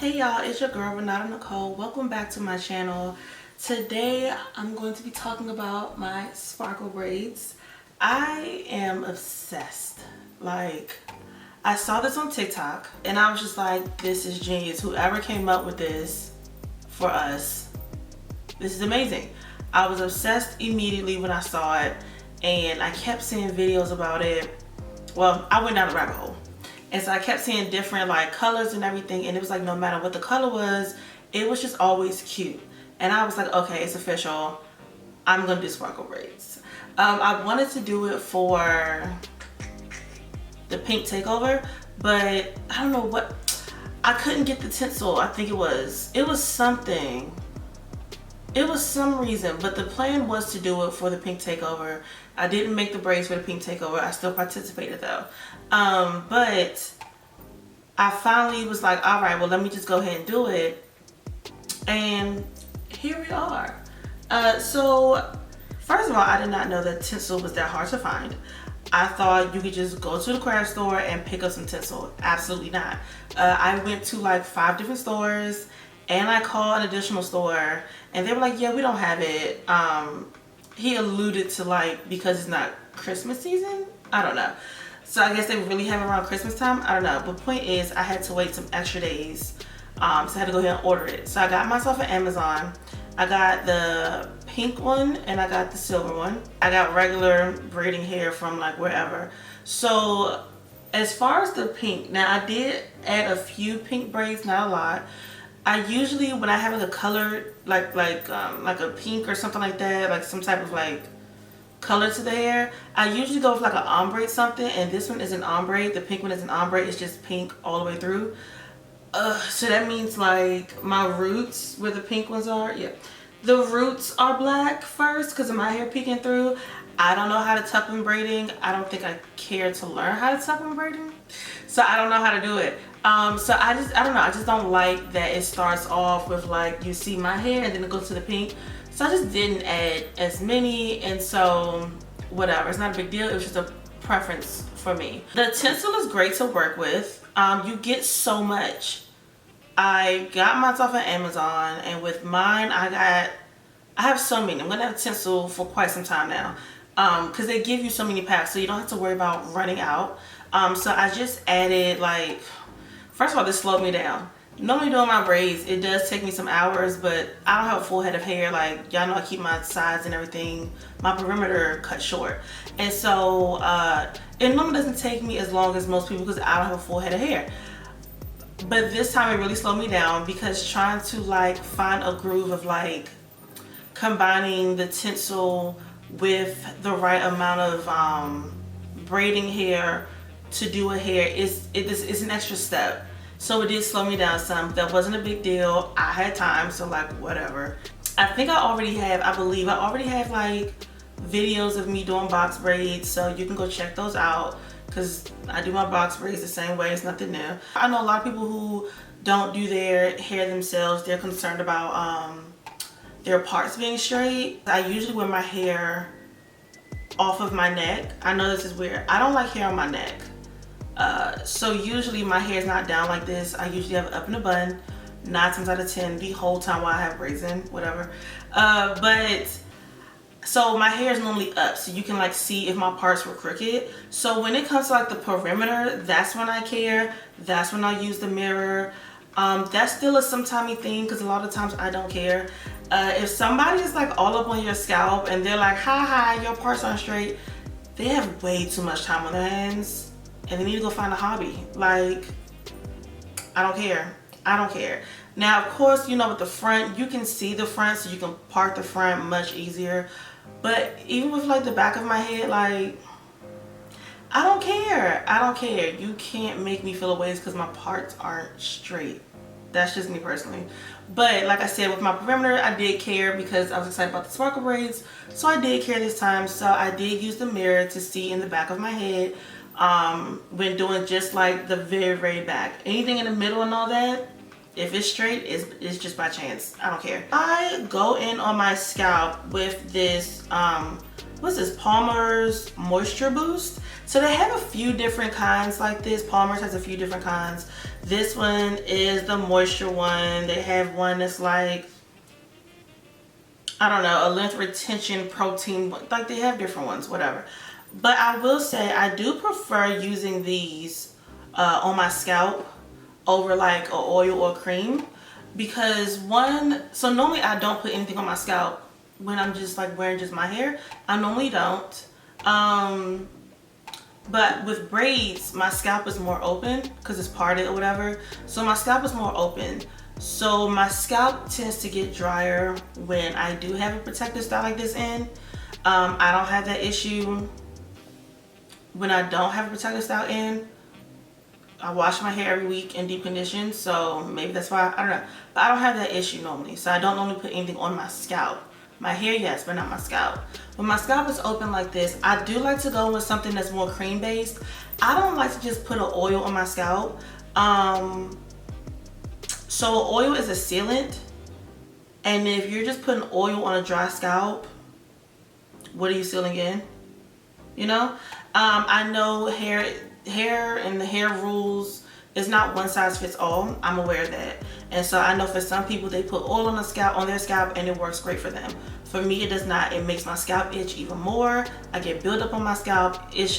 Hey y'all, it's your girl Renata Nicole. Welcome back to my channel. Today I'm going to be talking about my sparkle braids. I am obsessed. Like, I saw this on TikTok and I was just like, this is genius. Whoever came up with this for us, this is amazing. I was obsessed immediately when I saw it and I kept seeing videos about it. Well, I went down the rabbit hole. And so I kept seeing different like colors and everything, and it was like no matter what the color was, it was just always cute. And I was like, okay, it's official. I'm gonna do sparkle braids. I wanted to do it for the pink takeover, but I don't know what, I couldn't get the tinsel. I think it was something. It was some reason, but the plan was to do it for the pink takeover. I didn't make the braids for the pink takeover. I still participated though. But I finally was like, all right, well, let me just go ahead and do it. And here we are. So first of all, I did not know that tinsel was that hard to find. I thought you could just go to the craft store and pick up some tinsel. Absolutely not. I went to like 5 different stores and I called an additional store and they were like, yeah, we don't have it. He alluded to like, because it's not Christmas season. I don't know. So I guess they really have it around Christmas time. I don't know. But point is, I had to wait some extra days. So I had to go ahead and order it. So I got myself an Amazon. I got the pink one and I got the silver one. I got regular braiding hair from like wherever. So as far as the pink, now I did add a few pink braids, not a lot. I usually, when I have like a color, like a pink or something like that, like some type of like color to the hair, I usually go with like an ombre something, and this one is an ombre. The pink one is an ombre. It's just pink all the way through. So that means like my roots, where the pink ones are, yeah, the roots are black first because of my hair peeking through. I don't know how to tuck in braiding. I don't think I care to learn how to tuck in braiding, so I don't know how to do it. So I don't know, I just don't like that it starts off with like, you see my hair and then it goes to the pink. So I just didn't add as many, and so whatever, it's not a big deal. It was just a preference for me. The tinsel is great to work with. You get so much. I got myself an Amazon, and with mine I have so many. I'm gonna have tinsel for quite some time now, because they give you so many packs, so you don't have to worry about running out. So I just added like, first of all, this slowed me down. Normally doing my braids, it does take me some hours, but I don't have a full head of hair. Like, y'all know I keep my sides and everything, my perimeter cut short. And so it normally doesn't take me as long as most people because I don't have a full head of hair. But this time it really slowed me down because trying to like find a groove of like combining the tinsel with the right amount of braiding hair to do a hair is an extra step. So it did slow me down some. That wasn't a big deal. I had time, so like whatever. I think I believe I already have like videos of me doing box braids, so you can go check those out because I do my box braids the same way. It's nothing new. I know a lot of people who don't do their hair themselves. They're concerned about their parts being straight. I usually wear my hair off of my neck. I know this is weird. I don't like hair on my neck. So usually my hair is not down like this. I usually have it up in a bun 9 times out of 10 the whole time while I have braids in, whatever. But so my hair is normally up, so you can like see if my parts were crooked. So when it comes to like the perimeter, that's when I care. That's when I use the mirror. That's still a sometimey thing because a lot of times I don't care. If somebody is like all up on your scalp and they're like, hi, your parts aren't straight, they have way too much time on their hands. And they need to go find a hobby. Like, I don't care. I don't care. Now, of course, you know, with the front, you can see the front, so you can part the front much easier. But even with like the back of my head, like, I don't care. I don't care. You can't make me feel a ways because my parts aren't straight. That's just me personally. But like I said, with my perimeter, I did care because I was excited about the sparkle braids. So I did care this time. So I did use the mirror to see in the back of my head. When doing just like the very back. Anything in the middle and all that, if it's straight, it's just by chance. I don't care. I go in on my scalp with this what's this, Palmer's Moisture Boost. So they have a few different kinds like this. Palmer's has a few different kinds. This one is the moisture one. They have one that's like, I don't know, a length retention protein. Like they have different ones, whatever. But I will say I do prefer using these on my scalp over like a oil or cream, because one, so normally I don't put anything on my scalp when I'm just like wearing just my hair. I normally don't. But with braids, my scalp is more open because it's parted or whatever. So my scalp is more open. So my scalp tends to get drier when I do have a protective style like this in. I don't have that issue when I don't have a protective style in. I wash my hair every week in deep condition, so maybe that's why, I don't know. But I don't have that issue normally, so I don't normally put anything on my scalp. My hair, yes, but not my scalp. When my scalp is open like this, I do like to go with something that's more cream based. I don't like to just put an oil on my scalp. So oil is a sealant, and if you're just putting oil on a dry scalp, what are you sealing in? You know? I know hair and the hair rules is not one size fits all. I'm aware of that. And so I know for some people they put oil on their scalp and it works great for them. For me it does not. It makes my scalp itch even more. I get buildup on my scalp. It's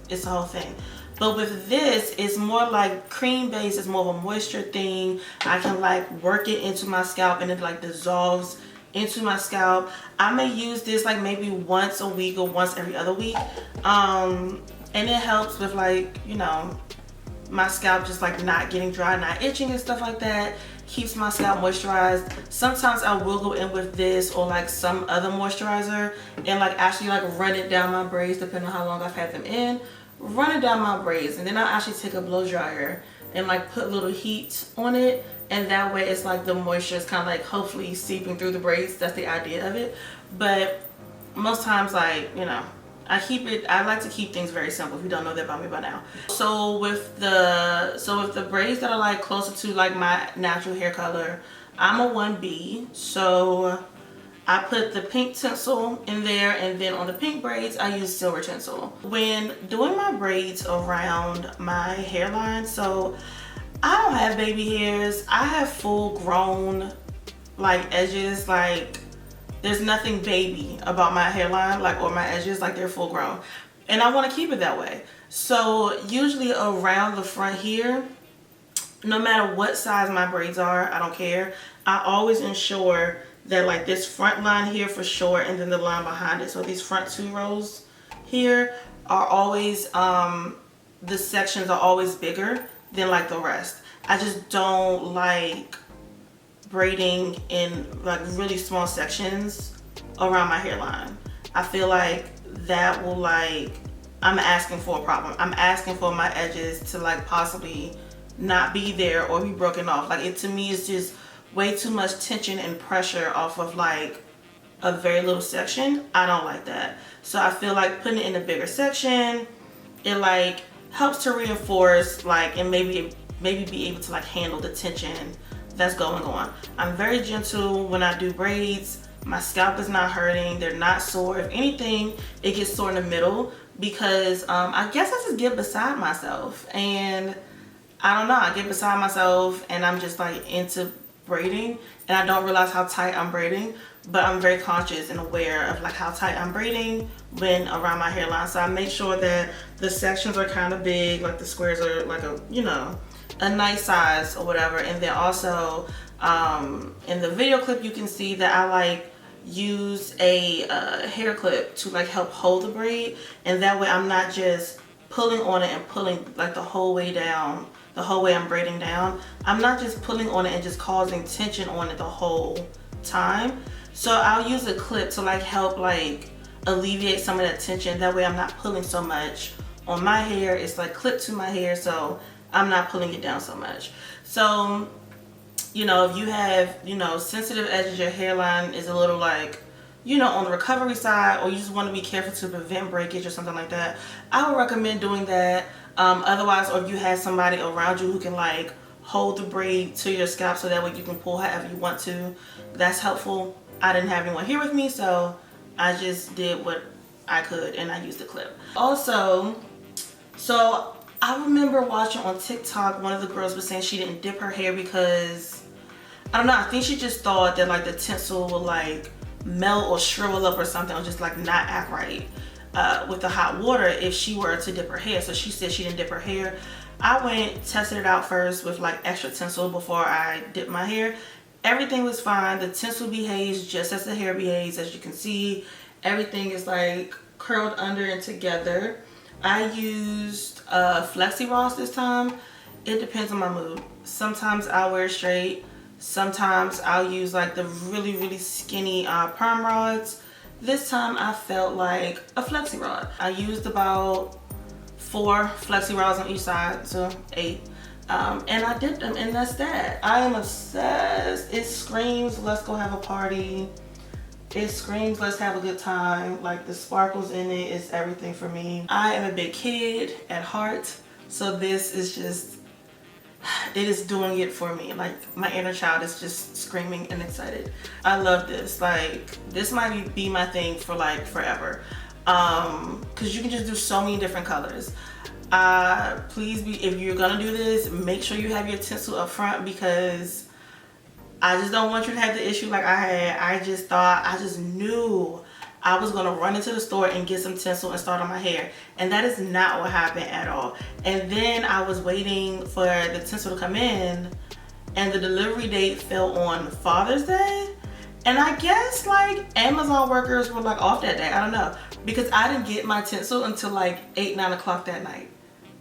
a whole thing. But with this, it's more like cream based. It's more of a moisture thing. I can like work it into my scalp and it like dissolves into my scalp. I may use this like maybe once a week or once every other week. And it helps with like, you know, my scalp just like not getting dry, not itching and stuff like that. Keeps my scalp moisturized. Sometimes I will go in with this or like some other moisturizer and like actually like run it down my braids, depending on how long I've had them in. Run it down my braids, and then I'll actually take a blow dryer and like put a little heat on it, and that way it's like the moisture is kind of like hopefully seeping through the braids. That's the idea of it. But most times, like, you know, I like to keep things very simple, if you don't know that about me by now. So with the braids that are like closer to like my natural hair color, I'm a 1B. So I put the pink tinsel in there, and then on the pink braids I use silver tinsel. When doing my braids around my hairline, so I don't have baby hairs. I have full grown like edges. Like there's nothing baby about my hairline, like, or my edges, like they're full grown. And I want to keep it that way. So usually around the front here, no matter what size my braids are, I don't care. I always ensure that like this front line here for sure, and then the line behind it. So these front 2 rows here are always, the sections are always bigger than like the rest. I just don't like braiding in like really small sections around my hairline. I feel like that will like, I'm asking for a problem. I'm asking for my edges to like possibly not be there or be broken off. Like it, to me, is just way too much tension and pressure off of like a very little section. I don't like that. So I feel like putting it in a bigger section, it like helps to reinforce like, and maybe be able to like handle the tension that's going on. I'm very gentle when I do braids. My scalp is not hurting. They're not sore. If anything, it gets sore in the middle because I guess I just get beside myself, and I don't know, I get beside myself and I'm just like into braiding, and I don't realize how tight I'm braiding, but I'm very conscious and aware of like how tight I'm braiding when around my hairline. So I make sure that the sections are kind of big, like the squares are like a, you know, a nice size or whatever. And then also in the video clip you can see that I like use a hair clip to like help hold the braid, and that way I'm not just pulling on it and pulling like the whole way down, the whole way I'm braiding down. I'm not just pulling on it and just causing tension on it the whole time. So I'll use a clip to like help like alleviate some of that tension. That way I'm not pulling so much on my hair. It's like clipped to my hair, so I'm not pulling it down so much. So, you know, if you have, you know, sensitive edges, your hairline is a little like, you know, on the recovery side, or you just want to be careful to prevent breakage or something like that, I would recommend doing that. Otherwise, or if you have somebody around you who can like hold the braid to your scalp so that way you can pull however you want to, that's helpful. I didn't have anyone here with me, so I just did what I could and I used the clip. Also, so I remember watching on TikTok, one of the girls was saying she didn't dip her hair because, I don't know, I think she just thought that like the tinsel would like melt or shrivel up or something, or just like not act right with the hot water if she were to dip her hair. So she said she didn't dip her hair. I went, tested it out first with like extra tinsel before I dipped my hair. Everything was fine. The tinsel behaves just as the hair behaves. As you can see, everything is like curled under and together. I used Flexi Rods this time. It depends on my mood. Sometimes I'll wear straight. Sometimes I'll use like the really skinny perm rods. This time I felt like a Flexi Rod. I used about 4 Flexi Rods on each side, so 8. And I dipped them, and that's that. I am obsessed. It screams, let's go have a party. It screams, let's have a good time. Like, the sparkles in it is everything for me. I am a big kid at heart, so this is just, it is doing it for me. Like, my inner child is just screaming and excited. I love this. Like, this might be my thing for like forever. Because you can just do so many different colors. Please be, if you're gonna do this, make sure you have your tinsel up front, because I just don't want you to have the issue like I had. I just knew I was gonna run into the store and get some tinsel and start on my hair, and that is not what happened at all. And then I was waiting for the tinsel to come in, and the delivery date fell on Father's Day. And I guess like Amazon workers were like off that day. I don't know, because I didn't get my tinsel until like 8, 9 o'clock that night,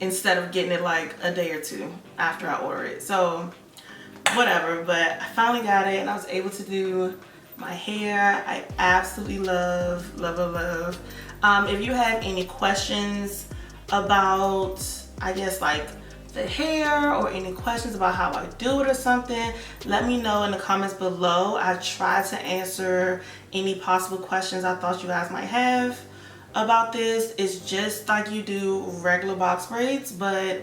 instead of getting it like a day or 2 after I ordered it. So whatever, but I finally got it and I was able to do my hair. I absolutely love. If you have any questions about, I guess, like the hair, or any questions about how I do it or something, let me know in the comments below. I try to answer any possible questions I thought you guys might have about this. It's just like you do regular box braids, but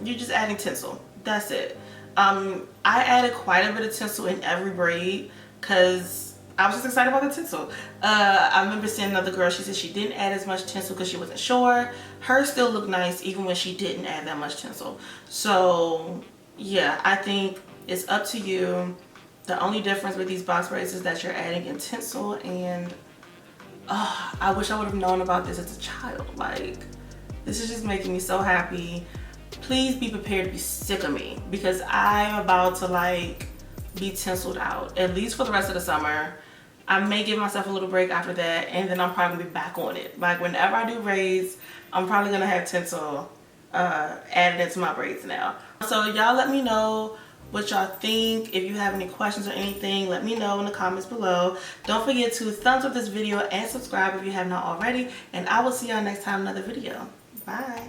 you're just adding tinsel. That's it. I added quite a bit of tinsel in every braid because I was just excited about the tinsel. I remember seeing another girl, she said she didn't add as much tinsel because she wasn't sure. Hers still looked nice even when she didn't add that much tinsel. So yeah, I think it's up to you. The only difference with these box braids is that you're adding in tinsel, and I wish I would have known about this as a child. Like, this is just making me so happy. Please be prepared to be sick of me, because I'm about to like be tinseled out, at least for the rest of the summer. I may give myself a little break after that, and then I'm probably gonna be back on it. Like, whenever I do braids, I'm probably gonna have tinsel added into my braids now. So y'all let me know what y'all think. If you have any questions or anything, let me know in the comments below. Don't forget to thumbs up this video and subscribe if you have not already, and I will see y'all next time in another video. Bye.